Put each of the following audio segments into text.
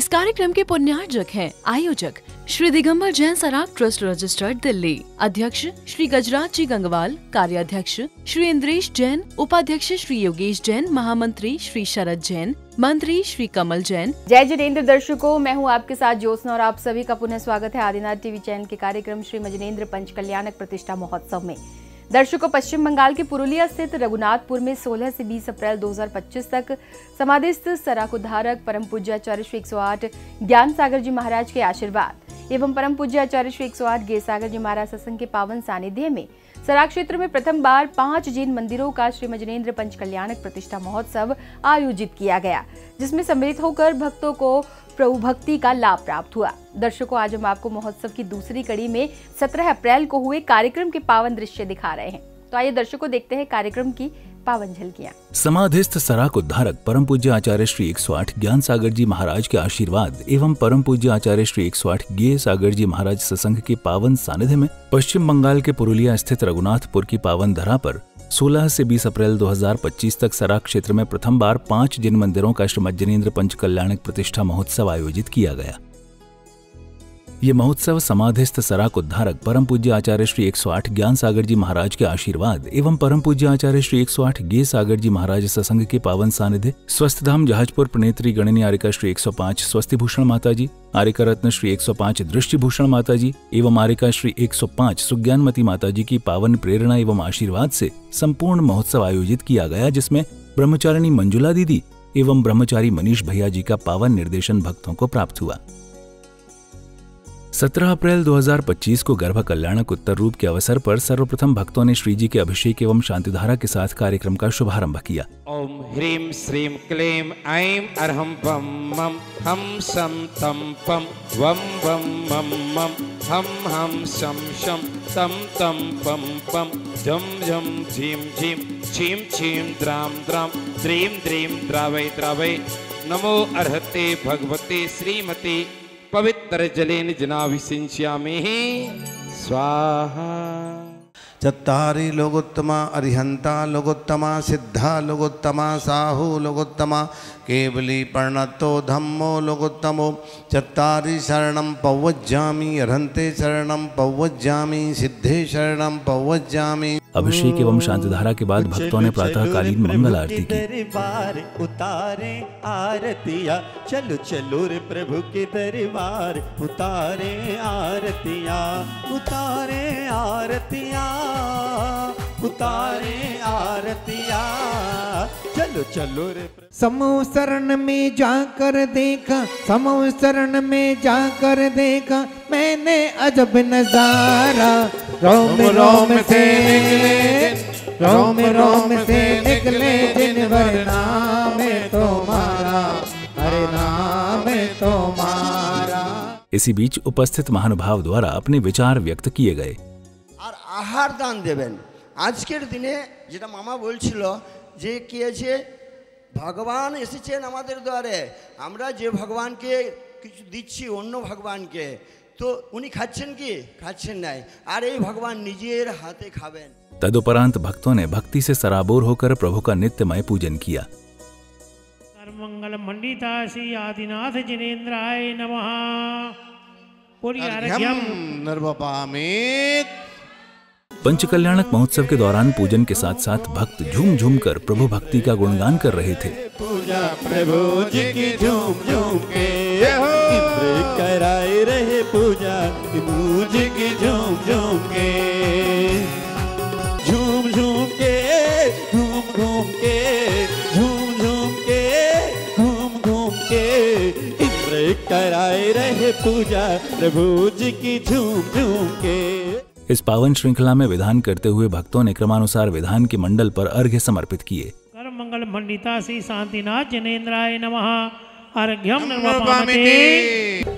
इस कार्यक्रम के पुण्यार्जक हैं आयोजक श्री दिगंबर जैन सराफ ट्रस्ट रजिस्टर्ड दिल्ली, अध्यक्ष श्री गजराज जी गंगवाल, कार्याध्यक्ष श्री इंद्रेश जैन, उपाध्यक्ष श्री योगेश जैन, महामंत्री श्री शरद जैन, मंत्री श्री कमल जैन। जय जिनेंद्र दर्शकों, मैं हूं आपके साथ ज्योत्सना और आप सभी का पुनः स्वागत है आदिनाथ टीवी चैनल के कार्यक्रम श्री मजनेन्द्र पंच कल्याणक प्रतिष्ठा महोत्सव में। दर्शकों, पश्चिम बंगाल के पुरुलिया स्थित रघुनाथपुर में 16 से 20 अप्रैल 2025 तक समाधिस्थ सराकुद्धारक परम पूज्य आचार्य श्री 108 ज्ञान सागर जी महाराज के आशीर्वाद एवं परम पूज्य आचार्य श्री 108 गेसागर जी महाराज सत्संग के पावन सानिध्य में सराक क्षेत्र में प्रथम बार 5 जैन मंदिरों का श्री मजनेन्द्र पंच कल्याणक प्रतिष्ठा महोत्सव आयोजित किया गया, जिसमें सम्मिलित होकर भक्तों को प्रभु भक्ति का लाभ प्राप्त हुआ। दर्शकों, आज हम आपको महोत्सव की दूसरी कड़ी में 17 अप्रैल को हुए कार्यक्रम के पावन दृश्य दिखा रहे हैं। तो आइए दर्शकों, देखते हैं कार्यक्रम की पावन झलकियां। समाधिस्थ सराक उद्धारक परम पूज्य आचार्य श्री 108 ज्ञान सागर जी महाराज के आशीर्वाद एवं परम पूज्य आचार्य श्री 108 गे सागर जी महाराज सत्संग के पावन सानिध्य में पश्चिम बंगाल के पुरुलिया स्थित रघुनाथपुर की पावन धरा पर 16 से 20 अप्रैल 2025 तक सराक क्षेत्र में प्रथम बार 5 जैन मंदिरों का श्री मजनेन्द्र पंच कल्याणक प्रतिष्ठा महोत्सव आयोजित किया गया। ये महोत्सव समाधिस्थ सराक उद्धारक परम पूज्य आचार्य श्री 108 ज्ञान सागर जी महाराज के आशीर्वाद एवं परम पूज्य आचार्य श्री 108 गे सागर जी महाराज सत्संग के पावन सानिध्य स्वस्थ धाम जहाजपुर प्रणेत्री गणनी आरिका श्री 105 स्वस्ति भूषण माता जी, आरिका रत्न श्री 105 दृष्टि भूषण माता जी एवं आरिका श्री 105 सुज्ञानमती माता जी की पावन प्रेरणा एवं आशीर्वाद से संपूर्ण महोत्सव आयोजित किया गया, जिसमें ब्रह्मचारिणी मंजुला दीदी एवं ब्रह्मचारी मनीष भैया जी का पावन निर्देशन भक्तों को प्राप्त हुआ। 17 अप्रैल 2025 को गर्भ कल्याणक उत्तर रूप के अवसर पर सर्वप्रथम भक्तों ने श्री जी के अभिषेक एवं शांतिधारा के साथ कार्यक्रम का शुभारंभ किया। ओम ह्रीं श्रीं क्लीं ऐं अरहं बम मम हम सम तम पम वम वम मम मम हम शम शम तम तम पम पम झम झम झीं झीं छीं छीं द्राम द्राम द्रीं द्रीं द्रावै द्रावै नमो अर्हते भगवते श्रीमती पवित्र जलेन जनाभिषिञ्चामि स्वाहा। चत्तारि लोकोत्तमा अरिहंता लोकोत्तमा सिद्धा लोकोत्तमा साहु लोकोत्तमा केवली पर्णतो धम्मो लोकोत्तमो चत्तारि शरणं पवज्जामि अरहन्ते शरणं पवज्जामि सिद्धे शरणं पवज्जामि। अभिषेक एवं शांतिधारा के बाद भक्तों ने प्रातःकालीन मंगल आरती की। दरबार उतारे आरतिया, चलो चलो रे प्रभु के दरबार उतारे आरतिया, उतारे आरतिया, उतारे आरतिया, चलो चलो रे। समूह शरण में जाकर देखा, समूह शरण में जाकर देखा मैंने अजब नजारा। रोम रोम से रोम रोम से निकले जिनवर नाम तुम्हारा, हरे नाम तुम्हारा। इसी बीच उपस्थित महानुभाव द्वारा अपने विचार व्यक्त किए गए। और आहार दान देवें। आजकेर दिने जेटा मामा बोलछिलो जे किएछे भगवान एसेছেন আমাদের द्वारे, আমরা যে ভগবানকে কিছু দিচ্ছি অন্য ভগবানকে, तो उन्हीं खाচ্ছেন কি? खाচ্ছেন নাই, আর এই ভগবান নিজের হাতে খাবেন। तदुपरांत भक्तों ने भक्ति से सराबोर होकर प्रभु का नित्यमय पूजन किया। सर्वमंगल मंडिता श्री आदिनाथ जिनेन्द्राय नमः। पंच कल्याणक महोत्सव के दौरान पूजन के साथ साथ भक्त झूम झूम कर प्रभु भक्ति का गुणगान कर रहे थे। पूजा प्रभु जी की झूम झूम के इंद्र कराए रहे पूजा प्रभु जी की झूम झूम के, झूम झूम के घूम घूम के, झूम झूम के घूम घूम के इंद्र कराए रहे पूजा प्रभु जी की झूम झूम के। इस पावन श्रृंखला में विधान करते हुए भक्तों ने क्रमानुसार विधान के मंडल पर अर्घ्य समर्पित किए। कर्म मंगल मंडिता श्री शांतिनाथ जिनेन्द्राय नमः। अर्घ्यम निर्वपामते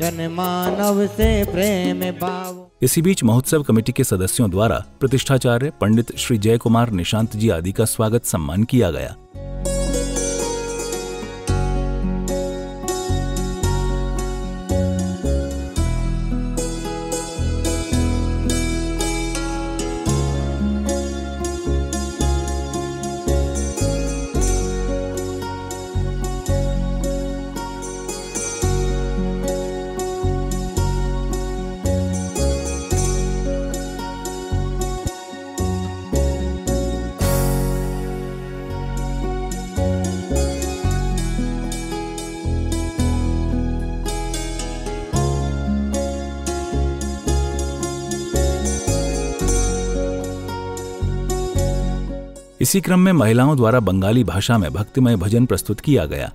जनमानव से प्रेम भाव। इसी बीच महोत्सव कमेटी के सदस्यों द्वारा प्रतिष्ठाचार्य पंडित श्री जय कुमार निशांत जी आदि का स्वागत सम्मान किया गया। इसी क्रम में महिलाओं द्वारा बंगाली भाषा में भक्तिमय भजन प्रस्तुत किया गया।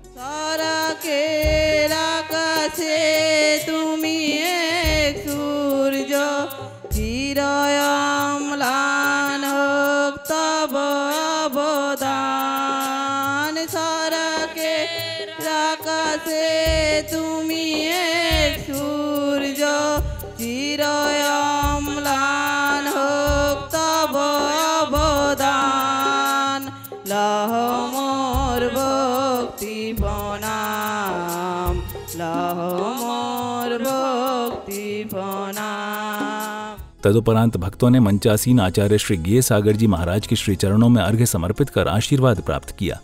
तदुपरांत भक्तों ने मंचासीन आचार्य श्री गे सागर जी महाराज के श्री चरणों में अर्घ्य समर्पित कर आशीर्वाद प्राप्त किया।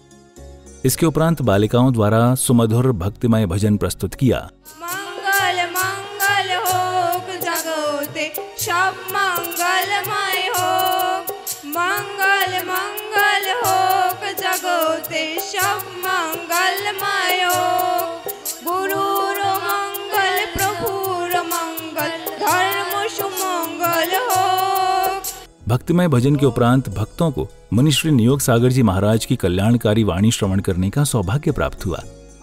इसके उपरांत बालिकाओं द्वारा सुमधुर भक्तिमय भजन प्रस्तुत किया। मंगल मंगल होक जगोते सब मंगलमय होक, मंगल मंगल होक जगोते सब मंगलमय होक, गुरुर मंगल प्रभुर मंगल धर्म सुमंगल होक। भक्तिमय भजन के उपरांत भक्तों को मुनिश्री नियोग सागर जी महाराज की कल्याणकारी वाणी श्रवण करने का सौभाग्य प्राप्त हुआ।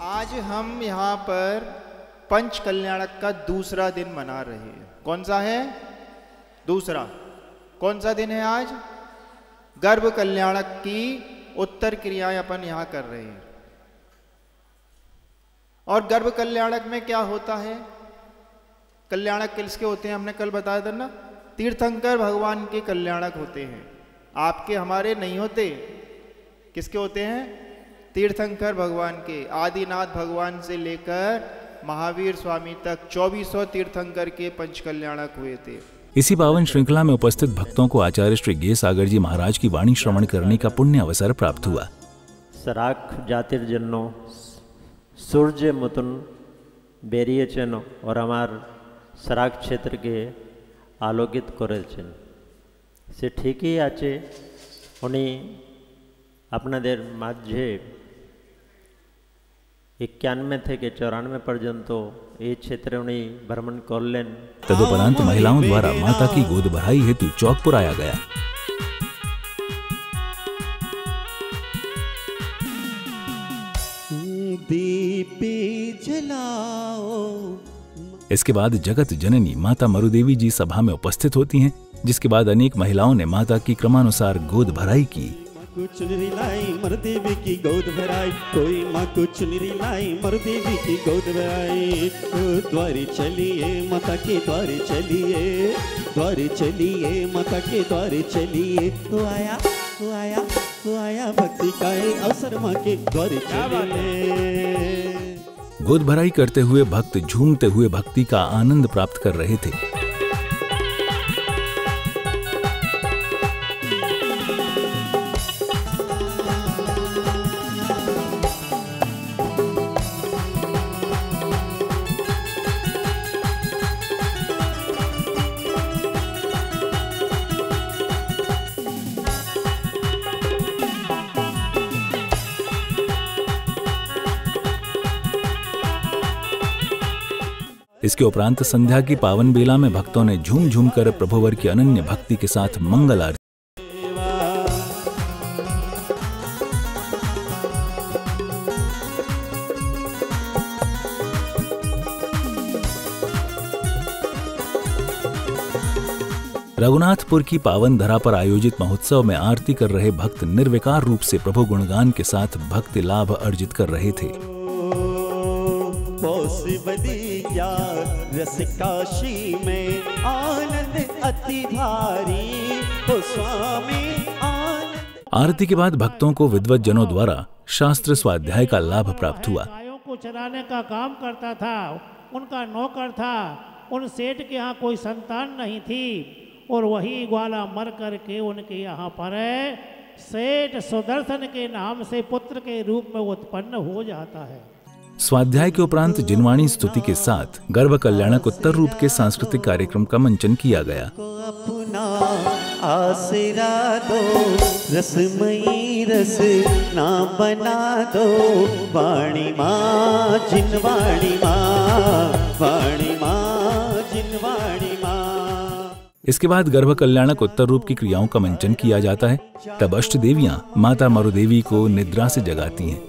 आज हम यहाँ पर पंच कल्याणक का दूसरा दिन मना रहे हैं। कौन सा है? दूसरा। कौन सा दिन है आज? गर्भ कल्याणक की उत्तर क्रियाएं अपन यहाँ कर रहे हैं। और गर्भ कल्याणक में क्या होता है? कल्याणक किसके होते हैं? हमने कल बताया था ना, तीर्थंकर भगवान के कल्याणक होते हैं, आपके हमारे नहीं होते। किसके होते हैं? तीर्थंकर भगवान के। आदिनाथ भगवान से लेकर महावीर स्वामी तक 2400 तीर्थंकर के पंच कल्याणक हुए थे। इसी पावन श्रृंखला में उपस्थित भक्तों को आचार्य श्री गे सागर जी महाराज की वाणी श्रवण करने का पुण्य अवसर प्राप्त हुआ। सराक जातिर्जन्नो सूर्य मुतुन बेरिएचेन और हमार सराक क्षेत्र के आलोकित करेছেন। সে ঠিকই আছে, উনি আপনাদের মাঝে 91 থেকে 94 পর্যন্ত এই क्षेत्र उन्हें भ्रमण करलें। तदुपरांत महिलाओं द्वारा माता की गोद भराई हेतु चौकपुर आया गया। दीपे जलाओ। इसके बाद जगत जननी माता मरुदेवी जी सभा में उपस्थित होती हैं, जिसके बाद अनेक महिलाओं ने माता की क्रमानुसार गोद भराई की। चुनरी लाई मरुदेवी की गोद भराई, कोई माँ को चुनरी लाई मरुदेवी की गोद भराई। द्वारे चलिए माता के द्वारे चलिए, द्वारे चलिए माता के द्वारे चलिए। तो आया तो आया तो आया भक्ति का अवसर माँ के द्वारे चलिए। गोद भराई करते हुए भक्त झूमते हुए भक्ति का आनंद प्राप्त कर रहे थे। इसके उपरांत संध्या की पावन बेला में भक्तों ने झूम झूम कर प्रभुवर की अनन्य भक्ति के साथ मंगल आरती। रघुनाथपुर की पावन धरा पर आयोजित महोत्सव में आरती कर रहे भक्त निर्विकार रूप से प्रभु गुणगान के साथ भक्ति लाभ अर्जित कर रहे थे। रस काशी में आनंद अति भारी हो स्वामी आनंद। आरती के बाद भक्तों को विद्वत जनों द्वारा शास्त्र स्वाध्याय का लाभ प्राप्त हुआ। गायों को चराने का काम करता था, उनका नौकर था। उन सेठ के यहाँ कोई संतान नहीं थी और वही ग्वाला मर करके उनके यहाँ पर सेठ सुदर्शन के नाम से पुत्र के रूप में उत्पन्न हो जाता है। स्वाध्याय के उपरांत जिनवाणी स्तुति के साथ गर्भ कल्याणक उत्तर रूप के सांस्कृतिक कार्यक्रम का मंचन किया गया। अपना आसरा दो रसमयी रस ना बना दो, वाणी माँ जिनवाणी माँ, वाणी माँ जिनवाणी माँ। इसके बाद गर्भ कल्याणक उत्तर रूप की क्रियाओं का मंचन किया जाता है। तब अष्ट देवियां माता मरुदेवी को निद्रा से जगाती हैं।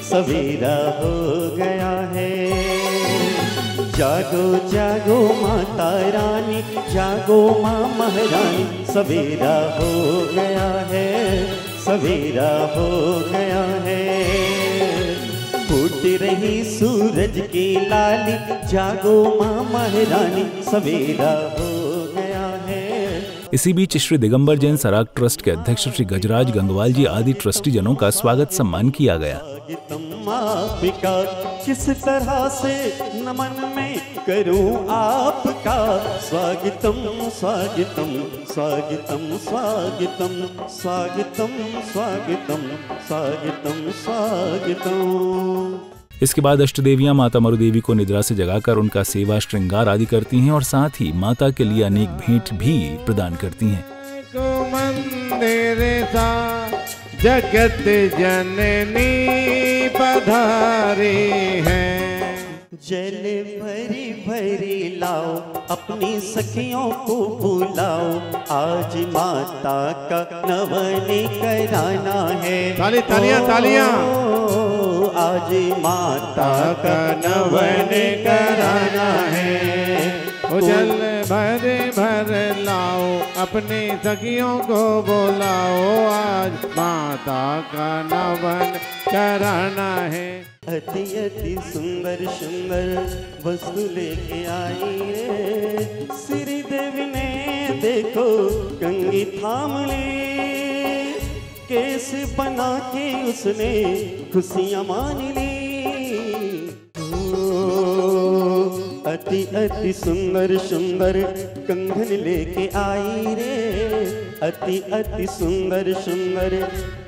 सवेरा हो गया है, जागो जागो माता रानी, जागो माँ महारानी, सवेरा हो गया है, सवेरा हो गया है। फूट रही सूरज की लाली, जागो माँ महारानी, सवेरा हो गया है। इसी बीच श्री दिगंबर जैन सराग ट्रस्ट के अध्यक्ष श्री गजराज गंगवाल जी आदि ट्रस्टी जनों का स्वागत सम्मान किया गया। आपका किस तरह से नमन में करूं आपका, स्वागतम स्वागतम स्वागतम स्वागतम स्वागतम स्वागतम स्वागतम स्वागतम। इसके बाद अष्टदेवियां माता मरुदेवी को निद्रा से जगाकर उनका सेवा श्रृंगार आदि करती हैं और साथ ही माता के लिए अनेक भेंट भी प्रदान करती हैं। जगत जननी पधारी है, जल भरी भरी लाओ अपनी सखियों को बुलाओ, आज माता का नवन कराना है। तालियां तालियां, आज माता का नवन कराना है। जल भर भर लाओ अपनी सखियों को बुलाओ, आज माता का नवन कराना है। अति अति सुंदर सुंदर वस्तु लेके आई रे, श्री देवी ने देखो कंगी थाम ली, केस बना के उसने खुशियां मान ली। अति अति सुंदर सुंदर कंगन लेके आई रे, अति अति सुंदर सुंदर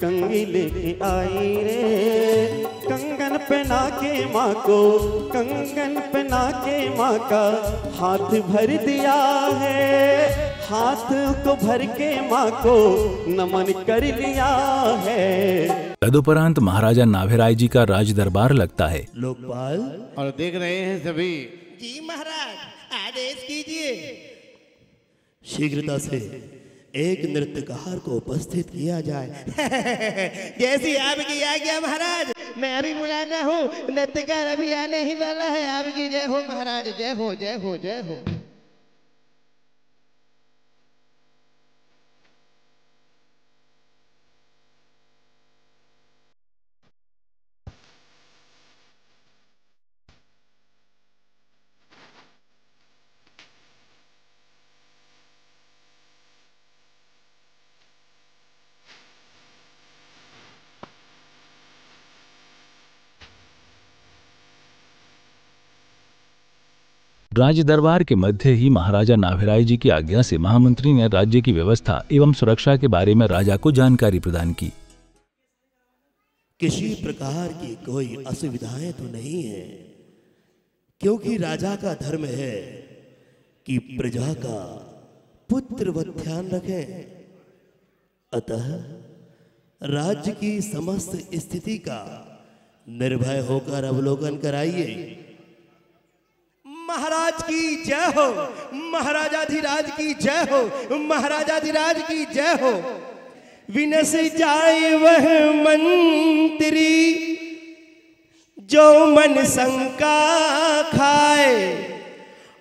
कंगी लेके आई रे। कंगन पहना के माँ को, कंगन पहना के माँ का हाथ भर दिया है, हाथ को भर के माँ को नमन कर लिया है। तदुपरांत महाराजा नाभेराय जी का राज दरबार लगता है। लोकपाल और देख रहे हैं सभी। जी महाराज, आदेश कीजिए। शीघ्रता से एक नृत्यकार को उपस्थित किया जाए। जैसी आपकी आज्ञा महाराज। मैं अभी बुलाना हूँ, नृत्यकार अभी आने ही वाला है। आपकी जय हो महाराज, जय हो जय हो जय हो। राज्य दरबार के मध्य ही महाराजा नाभेराय जी की आज्ञा से महामंत्री ने राज्य की व्यवस्था एवं सुरक्षा के बारे में राजा को जानकारी प्रदान की। किसी प्रकार की कोई असुविधाएं तो नहीं है, क्योंकि राजा का धर्म है कि प्रजा का पुत्रवत ध्यान रखें। अतः राज्य की समस्त स्थिति का निर्भय होकर अवलोकन कराइए। महाराज की जय हो, महाराजाधिराज की जय हो, महाराजाधिराज की जय हो। विनस जाए वह मंत्री जो मन शंका खाए,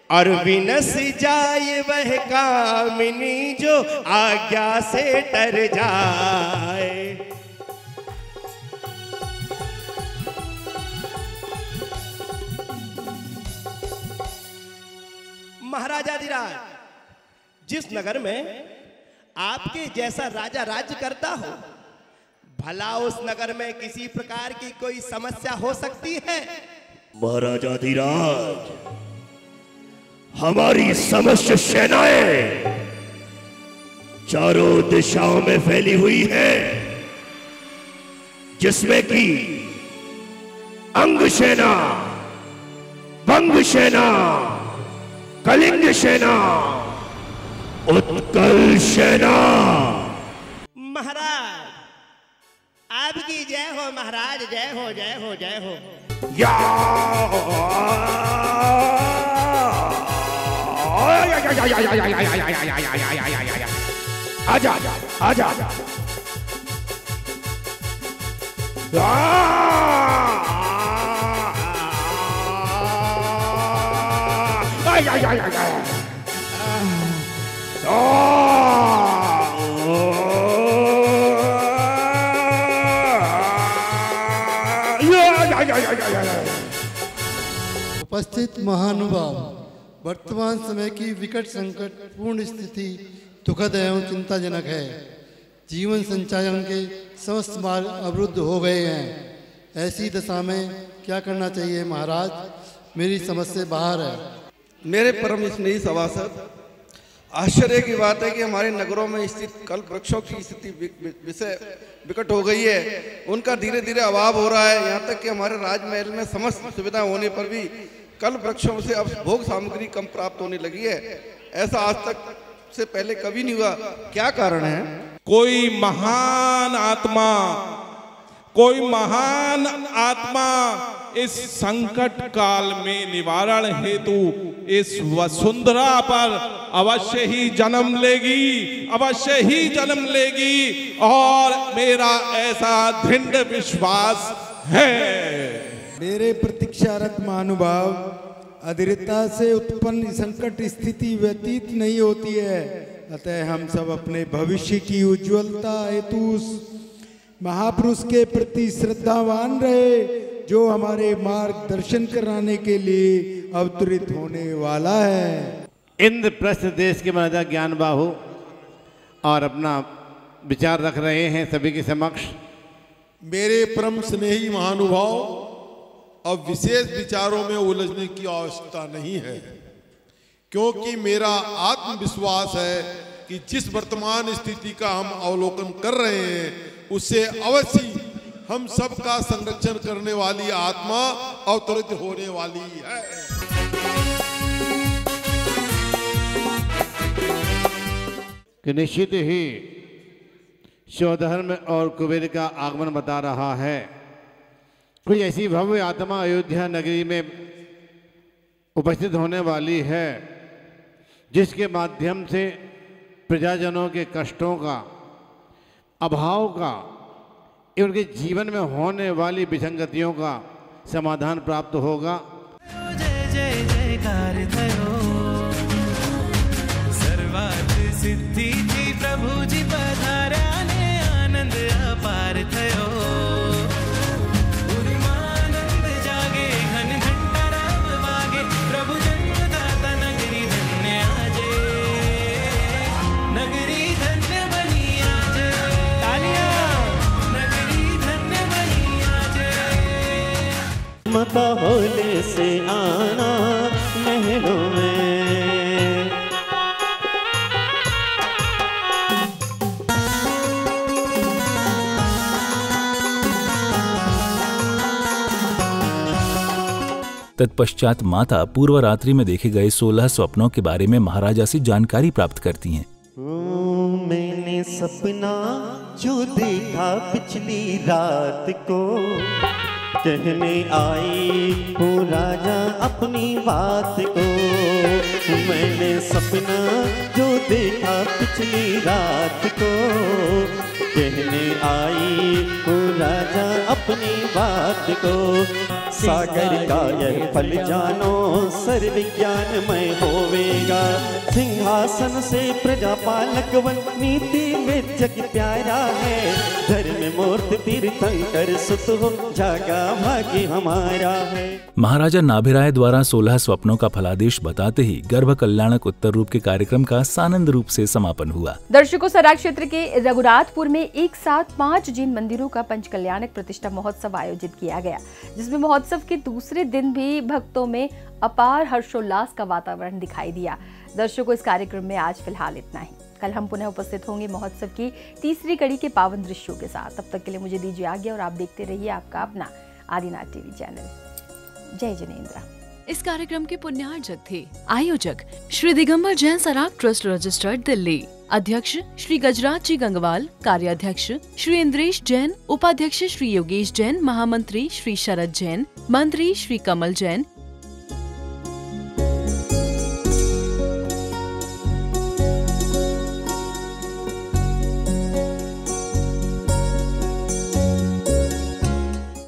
और विनस जाए वह कामिनी जो आज्ञा से डर जाए। महाराजाधिराज, जिस नगर में आपके जैसा राजा राज्य करता हो, भला उस नगर में किसी प्रकार की कोई समस्या हो सकती है? महाराजाधिराज, हमारी समस्त सेनाएं चारों दिशाओं में फैली हुई है, जिसमें कि अंग सेना, बंग सेना, कलिंग सेना, उत्कल सेना। महाराज, आपकी जय हो महाराज, जय हो जय हो जय हो। या आजा आजा आजा उपस्थित महानुभाव, वर्तमान समय की विकट संकट पूर्ण स्थिति दुखद एवं चिंताजनक है। जीवन संचालन के समस्त मार्ग अवरुद्ध हो गए हैं। ऐसी दशा में क्या करना चाहिए महाराज? मेरी समझ से बाहर है। मेरे परम स्नेही सभासद, आश्चर्य की बात है कि हमारे नगरों में स्थित कल्प वृक्षों की स्थिति विषय विकट हो गई है। उनका धीरे धीरे अभाव हो रहा है। यहाँ तक कि हमारे राजमहल में समस्त सुविधा होने पर भी कल्प वृक्षों से अब भोग सामग्री कम प्राप्त होने लगी है। ऐसा आज तक से पहले कभी नहीं हुआ। क्या कारण है? कोई महान आत्मा इस संकट काल में निवारण हेतु इस वसुंधरा पर अवश्य ही जन्म लेगी, और मेरा ऐसा दृढ़ विश्वास है। मेरे प्रतीक्षारत महानुभाव, अधीरता से उत्पन्न संकट स्थिति व्यतीत नहीं होती है। अतः हम सब अपने भविष्य की उज्ज्वलता हेतु महापुरुष के प्रति श्रद्धावान रहे, जो हमारे मार्गदर्शन कराने के लिए अवतरित होने वाला है। इंद्रप्रस्थ देश के महाराजा ज्ञान बाहु और अपना विचार रख रहे हैं सभी के समक्ष। मेरे परम स्नेही महानुभाव, अब विशेष विचारों में उलझने की आवश्यकता नहीं है, क्योंकि मेरा आत्मविश्वास है कि जिस वर्तमान स्थिति का हम अवलोकन कर रहे हैं, उससे अवश्य हम सबका संरक्षण करने वाली आत्मा अवतरित होने वाली है। कि निश्चित ही शिवधर्म और कुबेर का आगमन बता रहा है। कोई ऐसी भव्य आत्मा अयोध्या नगरी में उपस्थित होने वाली है, जिसके माध्यम से प्रजाजनों के कष्टों का, अभाव का, उनके जीवन में होने वाली विसंगतियों का समाधान प्राप्त होगा। जय जय जयकार थयो, सर्वार्थ सिद्धि थी प्रभु जी पधार्या ने, आनंद अपार थयो। उर्मानंद जागे घन घंटा राव वागे, प्रभु जन्मदाता नगरी धन्य आजे, नगरी धन्य बनी आजे। तालियां। नगरी धन्य बनी आजे। मता होले से आना महलों में, तत्पश्चात माता पूर्व रात्रि में देखे गए 16 स्वप्नों के बारे में महाराजा से जानकारी प्राप्त करती हैं। मैंने सपना जो देखा पिछली रात को, कहने आई हूँ राजा अपनी बात को। मैंने सपना जो देखा पिछली रात को, कहने आई हूँ राजा अपनी बात को। सागर का यह फल जानो सर्वज्ञानमय होवेगा, सिंहासन से प्रजा पालक वन नीति में जग प्यारा है। धर्म मूर्ति तीर्थंकर सुत हो, जागा भाग्य हमारा है। महाराजा नाभिराय द्वारा 16 स्वप्नों का फलादेश बताते ही गर्भ कल्याणक उत्तर रूप के कार्यक्रम का सानंद रूप से समापन हुआ। दर्शकों, सराय क्षेत्र के रघुनाथपुर में एक साथ 5 जैन मंदिरों का पंचकल्याणक प्रतिष्ठा महोत्सव आयोजित किया गया, जिसमें महोत्सव के दूसरे दिन भी भक्तों में अपार हर्षोल्लास का वातावरण दिखाई दिया। दर्शकों, इस कार्यक्रम में आज फिलहाल इतना ही। कल हम पुनः उपस्थित होंगे महोत्सव की तीसरी कड़ी के पावन दृश्यों के साथ। तब तक के लिए मुझे दीजिए आज्ञा और आप देखते रहिए आपका अपना आदिनाथ टीवी चैनल। जय जिनेंद्र। इस कार्यक्रम के पुण्यार्जक थे आयोजक श्री दिगंबर जैन सराफ ट्रस्ट रजिस्टर्ड दिल्ली, अध्यक्ष श्री गजराज जी गंगवाल, कार्याध्यक्ष श्री इंद्रेश जैन, उपाध्यक्ष श्री योगेश जैन, महामंत्री श्री शरद जैन, मंत्री श्री कमल जैन,